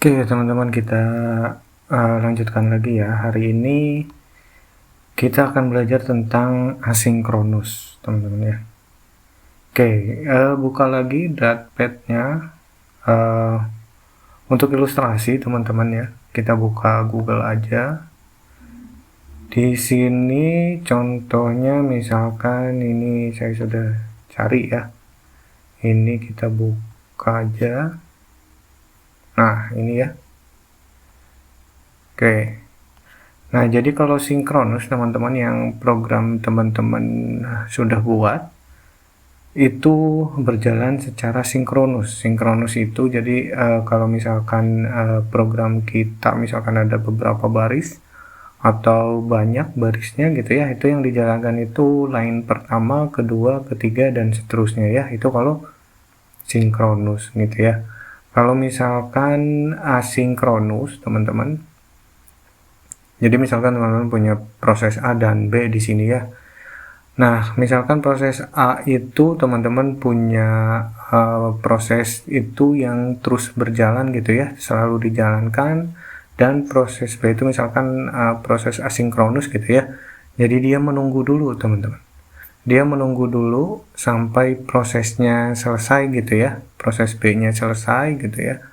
Oke teman-teman, kita lanjutkan lagi ya. Hari ini kita akan belajar tentang asinkronus teman-teman ya. Oke, buka lagi Datpad-nya. Untuk ilustrasi teman-teman ya, kita buka Google aja. Di sini contohnya misalkan ini saya sudah cari ya. Ini kita buka aja. Nah ini ya. Oke. Nah, jadi kalau sinkronus teman-teman yang program teman-teman sudah buat itu berjalan secara sinkronus. Sinkronus itu jadi kalau misalkan program kita misalkan ada beberapa baris atau banyak barisnya gitu ya, itu yang dijalankan itu line pertama, kedua, ketiga dan seterusnya ya. Itu kalau sinkronus gitu ya. Kalau misalkan asinkronus teman-teman, jadi misalkan teman-teman punya proses A dan B di sini ya. Nah, misalkan proses A itu teman-teman punya proses itu yang terus berjalan gitu ya, selalu dijalankan, dan proses B itu misalkan proses asinkronus gitu ya. Jadi dia menunggu dulu teman-teman. Dia menunggu dulu sampai prosesnya selesai gitu ya, proses B-nya selesai gitu ya,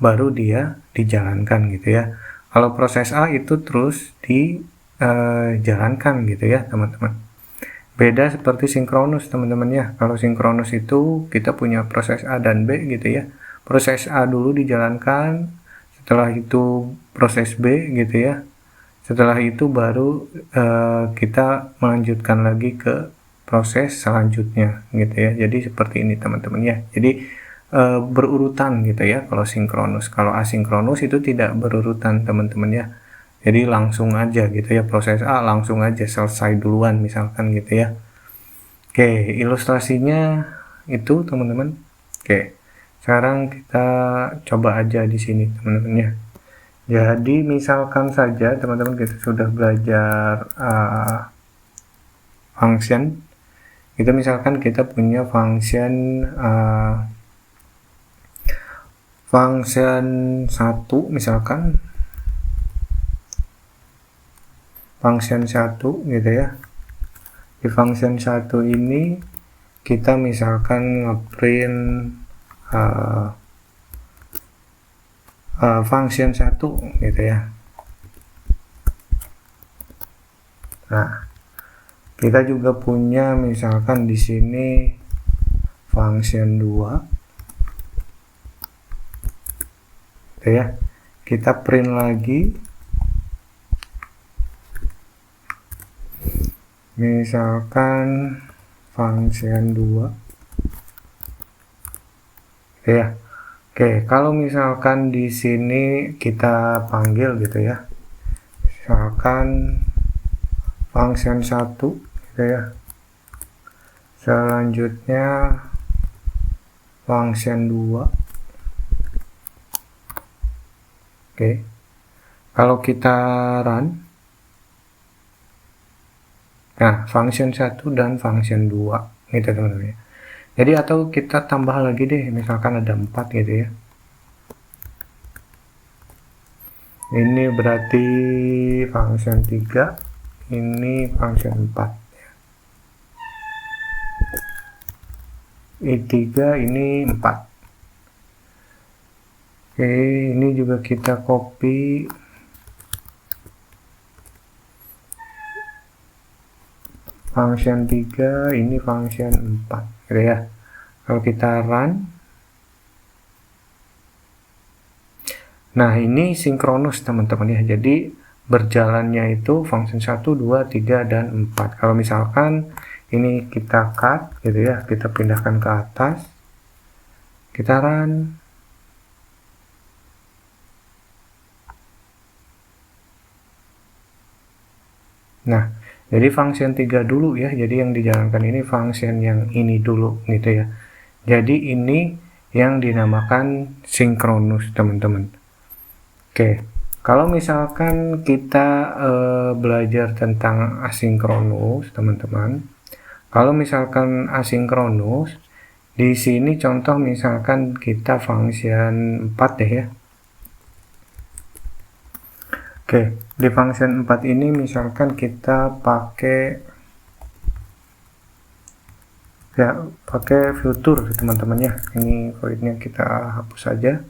baru dia dijalankan gitu ya. Kalau proses A itu terus dijalankan gitu ya teman-teman. Beda seperti sinkronus teman-teman ya. Kalau sinkronus itu kita punya proses A dan B gitu ya. Proses A dulu dijalankan, setelah itu proses B gitu ya. Setelah itu baru kita melanjutkan lagi ke proses selanjutnya gitu ya. Jadi seperti ini teman-teman ya. Jadi berurutan gitu ya kalau sinkronus. Kalau asinkronus itu tidak berurutan teman-teman ya. Jadi langsung aja gitu ya, proses A langsung aja selesai duluan misalkan gitu ya. Oke, ilustrasinya itu teman-teman. Oke, sekarang kita coba aja di sini teman-teman ya. Jadi misalkan saja teman-teman kita sudah belajar function. Itu misalkan kita punya function function 1 misalkan. Function 1 gitu ya. Di function 1 ini kita misalkan ngeprint function 1 gitu ya. Nah, kita juga punya misalkan di sini function 2 gitu ya. Kita print lagi misalkan function 2 gitu ya. Oke, kalau misalkan di sini kita panggil gitu ya. Misalkan function 1 gitu ya. Selanjutnya function 2. Oke. Kalau kita run, nah function 1 dan function 2 gitu teman-teman ya. Jadi atau kita tambah lagi deh, misalkan ada 4 gitu ya. Ini berarti function 3, ini function 4. I3 ini 4. Oke, ini juga kita copy. Function 3, ini function 4 gitu ya. Kalau kita run, nah ini sinkronus teman-teman ya. Jadi berjalannya itu function 1, 2, 3, dan 4. Kalau misalkan ini kita cut gitu ya, kita pindahkan ke atas, kita run. Nah, jadi function 3 dulu ya. Jadi yang dijalankan ini function yang ini dulu gitu ya. Jadi ini yang dinamakan sinkronus teman-teman. Oke, kalau misalkan kita belajar tentang asinkronus teman-teman. Kalau misalkan asinkronus, di sini contoh misalkan kita function 4 deh ya. Oke, di function 4 ini misalkan kita pakai future teman-teman ya. Ini voidnya kita hapus saja.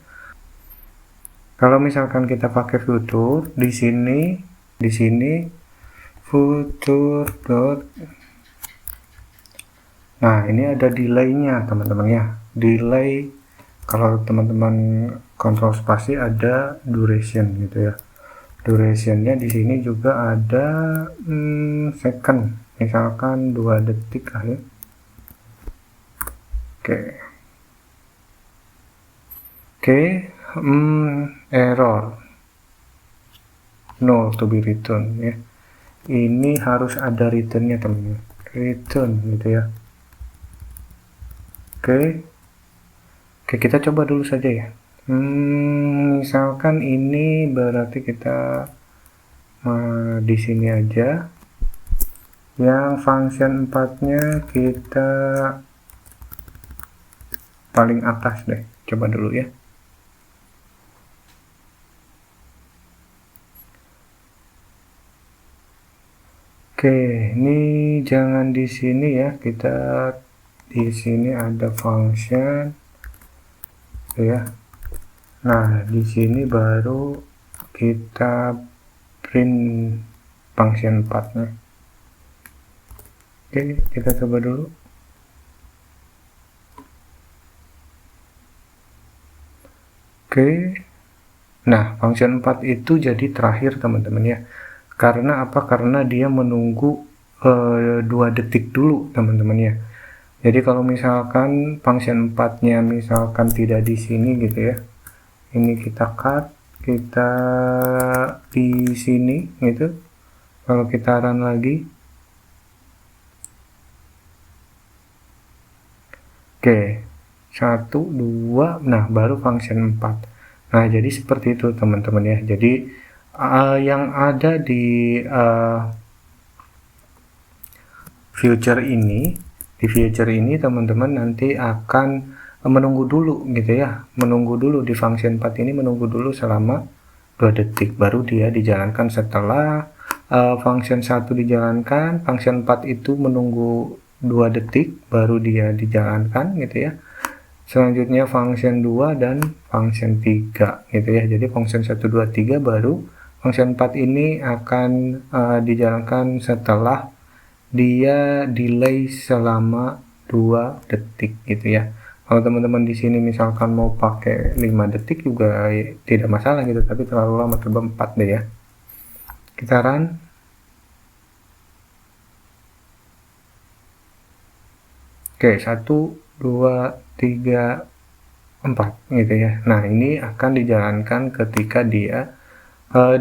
Kalau misalkan kita pakai future di sini future dot. Nah, ini ada delay-nya teman-teman ya. Delay kalau teman-teman kontrol spasi ada duration gitu ya. Durationnya di sini juga ada second, misalkan 2 detik lah ya. Oke, error null to be return ya. Ini harus ada returnnya teman-teman, return gitu ya. Oke, kita coba dulu saja ya. Misalkan ini berarti kita di sini aja. Yang function 4-nya kita paling atas deh. Coba dulu ya. Oke, ini jangan di sini ya. Kita di sini ada function ya. Nah, di sini baru kita print function 4-nya. Oke, kita coba dulu. Oke. Nah, function 4 itu jadi terakhir teman-teman ya. Karena apa? Karena dia menunggu 2 detik dulu teman-teman ya. Jadi kalau misalkan function 4-nya misalkan tidak di sini gitu ya. Ini kita cut, kita di sini gitu. Kalau kita run lagi. Oke. 1, 2, nah baru function 4. Nah, jadi seperti itu teman-teman ya. Jadi yang ada di future ini teman-teman nanti akan menunggu dulu gitu ya. Menunggu dulu di function 4 ini, menunggu dulu selama 2 detik baru dia dijalankan. Setelah function 1 dijalankan, function 4 itu menunggu 2 detik baru dia dijalankan gitu ya. Selanjutnya function 2 dan function 3 gitu ya. Jadi function 1, 2, 3 baru function 4 ini akan dijalankan setelah dia delay selama 2 detik gitu ya. Kalau teman-teman di sini misalkan mau pakai 5 detik juga ya, tidak masalah gitu, tapi terlalu lama, coba 4 deh ya. Kita run. Oke, 1, 2, 3, 4 gitu ya. Nah, ini akan dijalankan ketika dia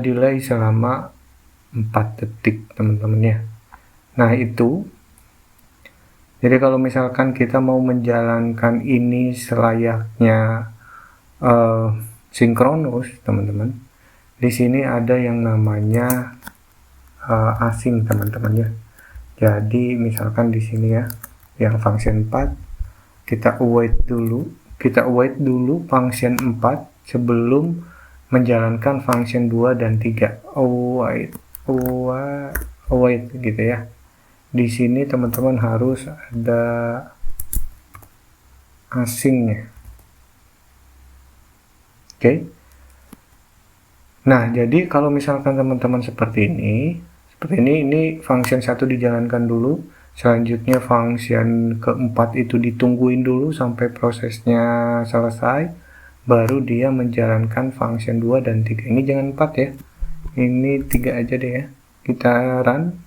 delay selama 4 detik teman-teman ya. Nah, itu jadi kalau misalkan kita mau menjalankan ini selayaknya sinkronus teman-teman, di sini ada yang namanya async teman-teman ya. Jadi misalkan di sini ya, yang function 4 kita await dulu function 4 sebelum menjalankan function 2 dan 3. Await gitu ya. Di sini teman-teman harus ada async-nya. Oke. Nah, jadi kalau misalkan teman-teman seperti ini function 1 dijalankan dulu, selanjutnya function keempat itu ditungguin dulu sampai prosesnya selesai, baru dia menjalankan function 2 dan 3. Ini jangan 4 ya, ini 3 aja deh ya. Kita run.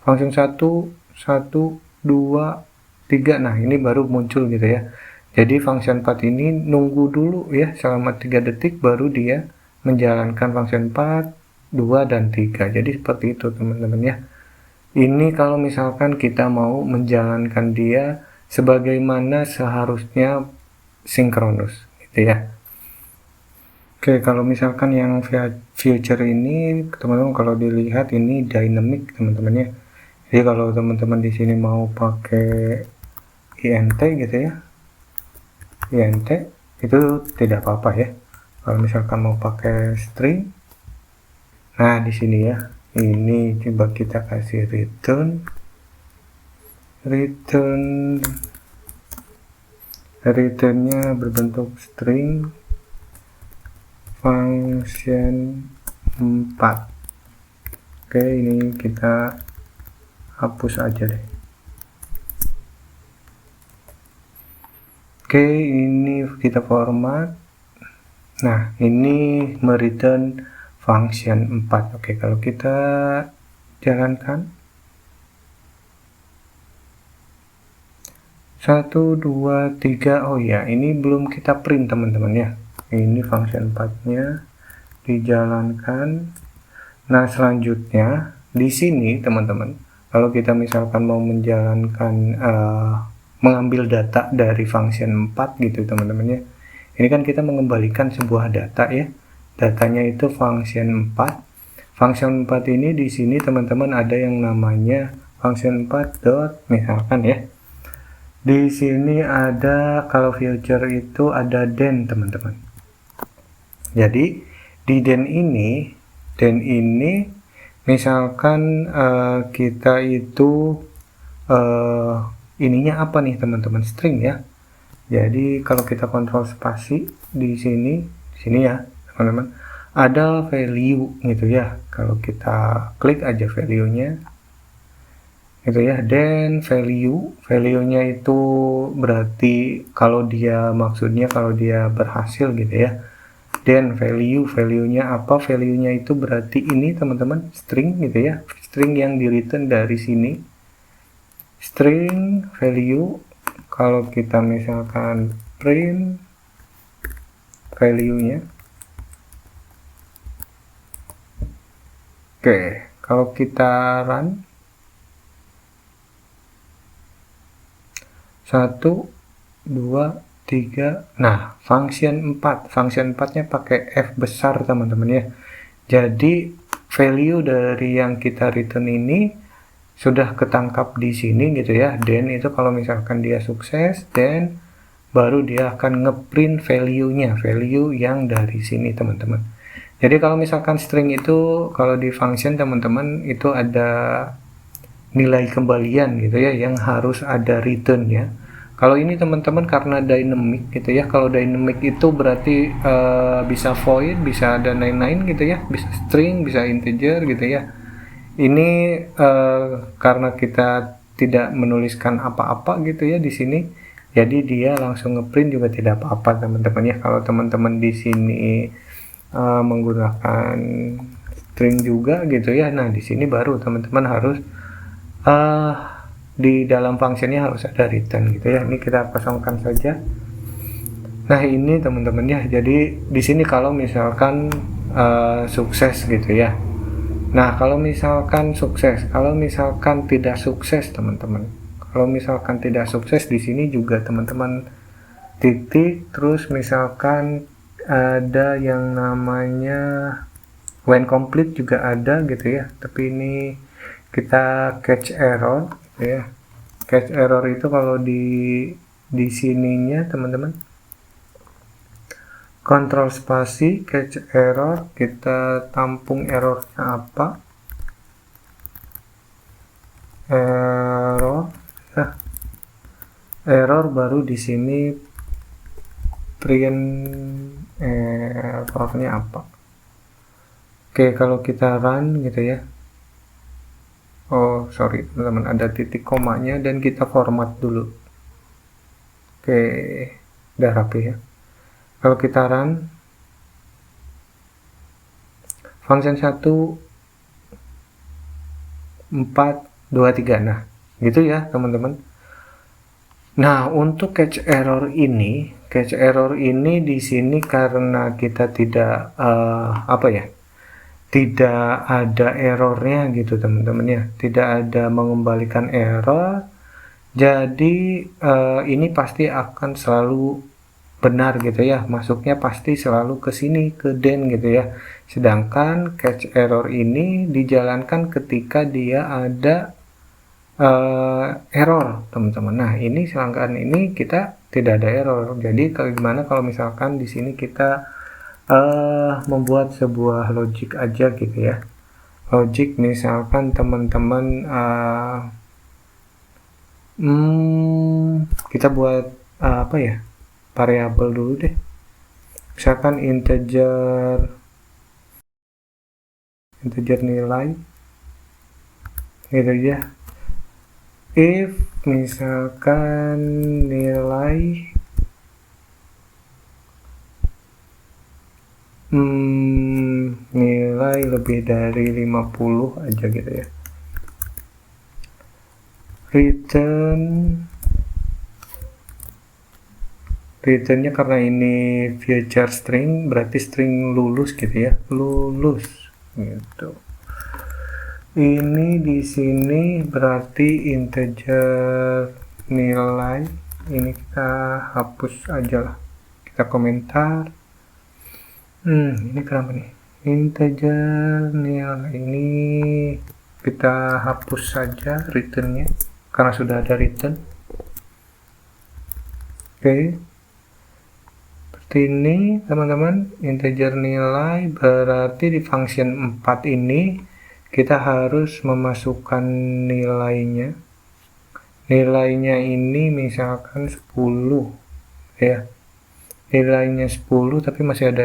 Function 1, 2, 3. Nah, ini baru muncul gitu ya. Jadi function 4 ini nunggu dulu ya selama 3 detik baru dia menjalankan function 4, 2, dan 3. Jadi seperti itu teman-teman ya. Ini kalau misalkan kita mau menjalankan dia sebagaimana seharusnya sinkronus gitu ya. Oke, kalau misalkan yang future ini teman-teman kalau dilihat ini dynamic teman-teman ya. Jadi kalau teman-teman di sini mau pakai int gitu ya, int itu tidak apa-apa ya. Kalau misalkan mau pakai string, nah di sini ya, ini coba kita kasih returnnya berbentuk string function 4. Oke, ini kita hapus aja deh. Oke, ini kita format. Nah, ini mereturn function 4. Oke, kalau kita jalankan 1, 2, 3. Oh ya, ini belum kita print teman-teman ya. Ini function 4-nya dijalankan. Nah, selanjutnya di sini teman-teman, kalau kita misalkan mau menjalankan mengambil data dari function 4 gitu teman-teman ya. Ini kan kita mengembalikan sebuah data ya. Datanya itu function 4. Function 4 ini di sini teman-teman ada yang namanya function 4 dot misalkan ya. Di sini ada, kalau future itu ada den teman-teman. Jadi di den ini misalkan kita itu ininya apa nih teman-teman, string ya. Jadi kalau kita kontrol spasi di sini ya teman-teman, ada value gitu ya. Kalau kita klik aja value-nya gitu ya, then value-nya itu berarti kalau dia maksudnya kalau dia berhasil gitu ya. Dan value-nya apa? Value-nya itu berarti ini teman-teman string gitu ya, string yang di return dari sini, string value. Kalau kita misalkan print value-nya, oke, kalau kita run 1, 2, 3. Nah, function 4-nya pakai F besar teman-teman ya. Jadi value dari yang kita return ini sudah ketangkap di sini gitu ya. Dan itu kalau misalkan dia sukses, dan baru dia akan ngeprint value-nya, value yang dari sini teman-teman. Jadi kalau misalkan string itu kalau di function teman-teman itu ada nilai kembalian gitu ya, yang harus ada return ya. Kalau ini teman-teman karena dynamic gitu ya, kalau dynamic itu berarti bisa void, bisa ada lain-lain gitu ya, bisa string, bisa integer gitu ya. Ini karena kita tidak menuliskan apa-apa gitu ya di sini, jadi dia langsung ngeprint juga tidak apa-apa teman-teman ya. Kalau teman-teman di sini menggunakan string juga gitu ya, nah di sini baru teman-teman harus di dalam functionnya harus ada return gitu ya. Ini kita kosongkan saja. Nah ini teman-teman ya, jadi di sini kalau misalkan sukses gitu ya. Nah kalau misalkan sukses, kalau misalkan tidak sukses teman-teman, kalau misalkan tidak sukses di sini juga teman-teman titik, terus misalkan ada yang namanya when complete juga ada gitu ya, tapi ini kita catch error ya. Catch error itu kalau di sininya teman-teman, kontrol spasi catch error, kita tampung errornya apa, error baru di sini print errornya apa. Oke, kalau kita run gitu ya, oh sorry teman-teman, ada titik komanya dan kita format dulu. Oke, udah rapi ya. Kalau kita run function 1 4 2 3, nah gitu ya teman-teman. Nah untuk catch error ini di sini karena kita tidak apa ya, tidak ada errornya gitu teman-teman ya, tidak ada mengembalikan error, jadi ini pasti akan selalu benar gitu ya, masuknya pasti selalu ke sini, ke den gitu ya. Sedangkan catch error ini dijalankan ketika dia ada error teman-teman. Nah ini selangkah ini kita tidak ada error. Jadi gimana kalau misalkan di sini kita membuat sebuah logic aja gitu ya. Logic misalkan teman-teman kita buat apa ya, variabel dulu deh, misalkan integer nilai gitu ya. If misalkan nilai nilai lebih dari 50 aja gitu ya, returnnya karena ini future string berarti string lulus gitu ya, lulus gitu. Ini di sini berarti integer nilai, ini kita hapus aja lah, kita komentar. Ini kenapa nih, integer nilai ini kita hapus saja returnnya karena sudah ada return. Oke, seperti ini teman-teman. Integer nilai berarti di function 4 ini kita harus memasukkan nilainya. Nilainya ini misalkan 10 ya, nilainya 10 tapi masih ada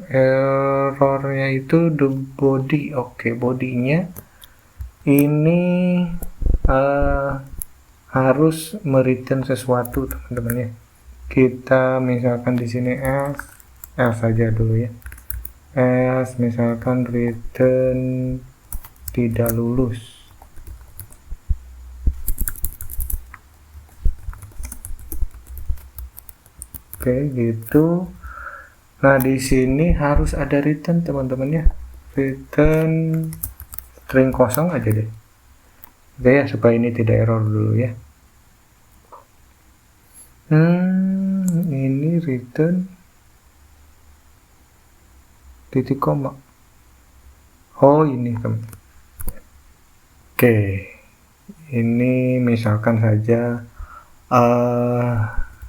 errornya itu the body. Oke, bodinya ini harus mereturn sesuatu teman-teman ya. Kita misalkan di sini else saja dulu ya, else misalkan return tidak lulus. Oke gitu. Nah di sini harus ada return teman-teman ya, return string kosong aja deh. Oke ya, supaya ini tidak error dulu ya. Ini return titik koma. Oh ini teman. Oke, ini misalkan saja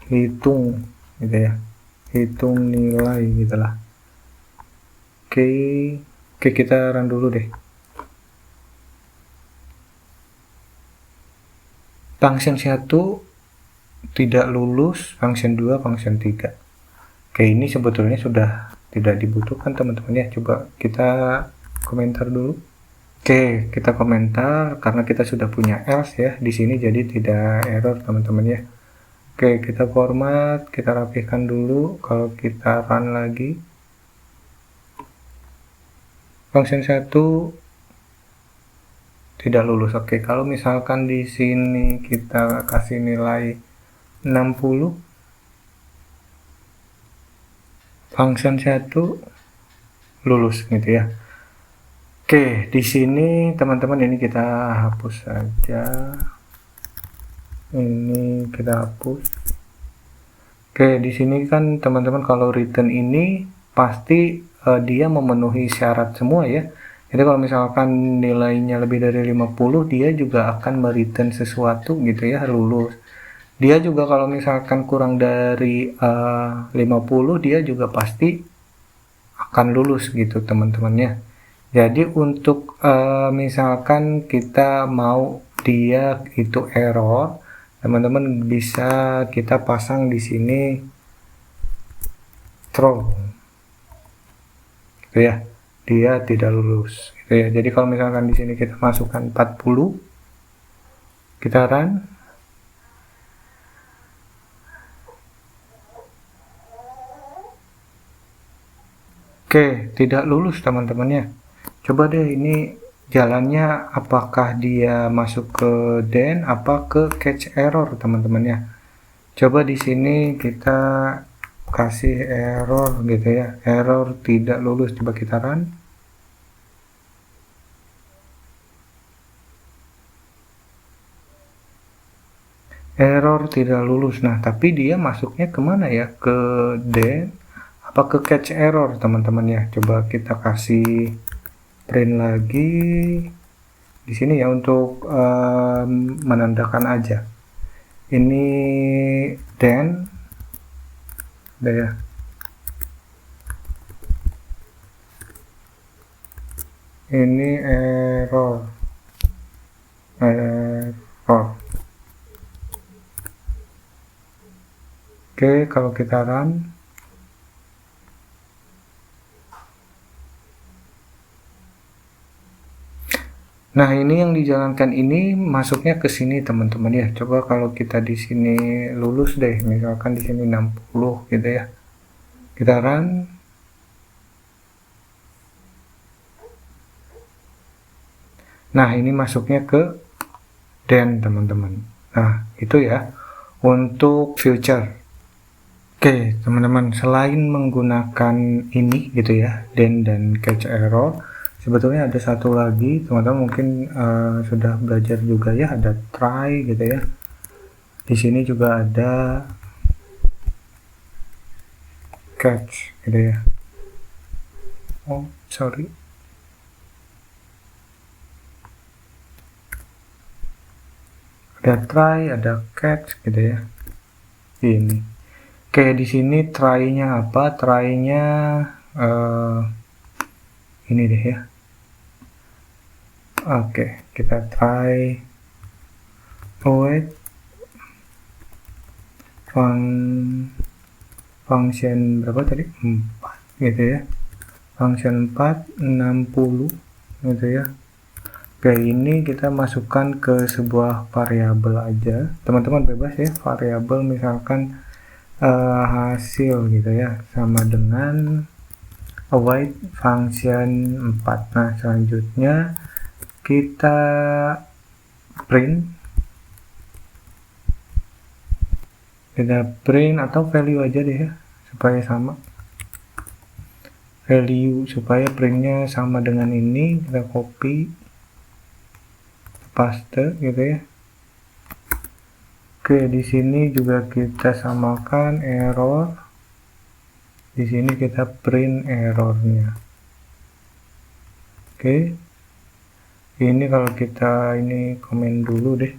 hitung gitu ya, hitung nilai gitulah. Oke, kita run dulu deh. Function 1 tidak lulus, function 2, function 3. Oke, ini sebetulnya sudah tidak dibutuhkan teman-teman ya. Coba kita komentar dulu. Oke, kita komentar karena kita sudah punya else ya di sini, jadi tidak error teman-teman ya. Oke, kita format, kita rapihkan dulu. Kalau kita run lagi, function 1 tidak lulus. Oke, kalau misalkan di sini kita kasih nilai 60, function 1 lulus gitu ya. Oke, di sini teman-teman ini kita hapus saja. Ini kita hapus. Oke, di sini kan teman-teman kalau return ini pasti dia memenuhi syarat semua ya. Jadi kalau misalkan nilainya lebih dari 50, dia juga akan mereturn sesuatu gitu ya, lulus. Dia juga kalau misalkan kurang dari 50, dia juga pasti akan lulus gitu teman-temannya. Jadi untuk misalkan kita mau dia itu error, teman-teman bisa kita pasang di sini throw gitu ya, dia tidak lulus gitu ya. Jadi kalau misalkan di sini kita masukkan 40, kita run, oke, tidak lulus teman-temannya. Coba deh ini jalannya, apakah dia masuk ke then apa ke catch error teman-teman ya. Coba di sini kita kasih error gitu ya, error tidak lulus. Coba kita run. Error tidak lulus. Nah tapi dia masuknya kemana ya, ke then apa ke catch error teman-teman ya. Coba kita kasih print lagi di sini ya untuk menandakan aja. Ini then udah ya. ini error. Oke, kalau kita run, nah ini yang dijalankan ini masuknya ke sini teman-teman ya. Coba kalau kita di sini lulus deh, misalkan di sini 60 gitu ya. Kita run. Nah, ini masuknya ke den teman-teman. Nah, itu ya untuk future. Oke, teman-teman, selain menggunakan ini gitu ya, den dan catch error, sebetulnya ada satu lagi, teman-teman mungkin sudah belajar juga ya, ada try gitu ya. Di sini juga ada catch gitu ya. Oh, sorry. Ada try, ada catch gitu ya. Ini. Oke, di sini try-nya apa? Try-nya ini deh ya. Oke, kita try await function berapa tadi? 4 gitu ya. Function 4 60 gitu ya. Oke, ini kita masukkan ke sebuah variabel aja. Teman-teman bebas ya, variabel misalkan hasil gitu ya, sama dengan await function 4. Nah, selanjutnya kita print atau value aja deh ya, supaya sama value, supaya printnya sama dengan ini. Kita copy, paste gitu ya. Oke, di sini juga kita samakan error. Di sini kita print errornya. Oke, ini kalau kita ini komen dulu deh,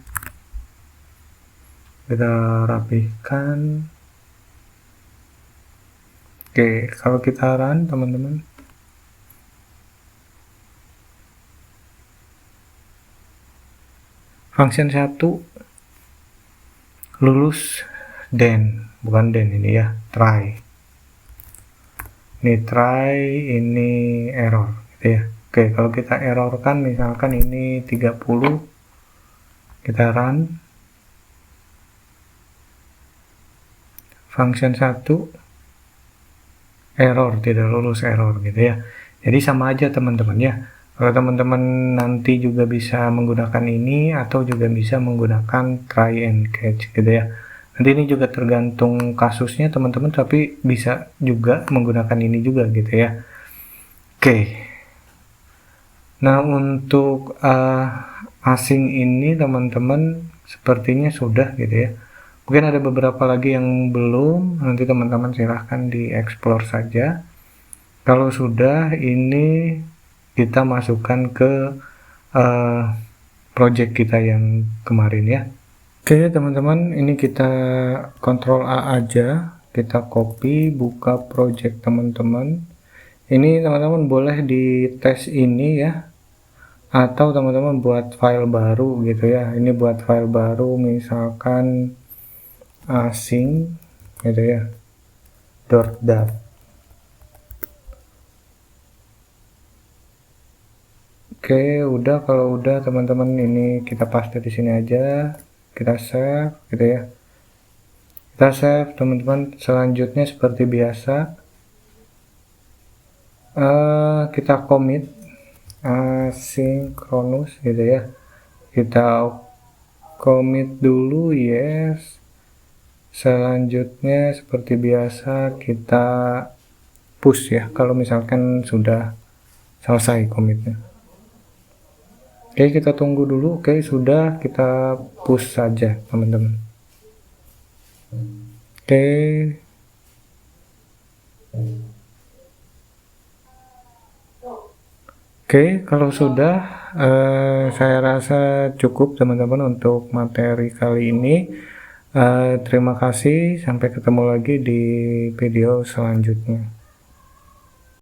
kita rapihkan. Oke, kalau kita run teman-teman, function 1 lulus den, bukan den ini ya, try. Ini try, ini error gitu ya. Oke, kalau kita errorkan misalkan ini 30, kita run. Function 1 error, tidak lulus error gitu ya. Jadi sama aja teman-teman ya. Kalau teman-teman nanti juga bisa menggunakan ini atau juga bisa menggunakan try and catch gitu ya. Nanti ini juga tergantung kasusnya teman-teman, tapi bisa juga menggunakan ini juga gitu ya. Oke. Nah, untuk asing ini teman-teman sepertinya sudah gitu ya. Mungkin ada beberapa lagi yang belum, nanti teman-teman silahkan di-explore saja. Kalau sudah, ini kita masukkan ke project kita yang kemarin ya. Oke teman-teman, ini kita Ctrl A aja, kita copy, buka project teman-teman. Ini teman-teman boleh di tes ini ya, atau teman-teman buat file baru gitu ya. Ini buat file baru misalkan asing gitu ya, .dat. Oke, udah. Kalau udah teman-teman, ini kita paste di sini aja, kita save gitu ya. Kita save teman-teman. Selanjutnya seperti biasa, kita commit asynchronous gitu ya. Kita commit dulu, yes. Selanjutnya seperti biasa kita push ya, kalau misalkan sudah selesai commitnya. Oke, kita tunggu dulu. Oke, sudah, kita push saja teman-teman. Oke, kalau sudah, saya rasa cukup teman-teman untuk materi kali ini. Terima kasih, sampai ketemu lagi di video selanjutnya.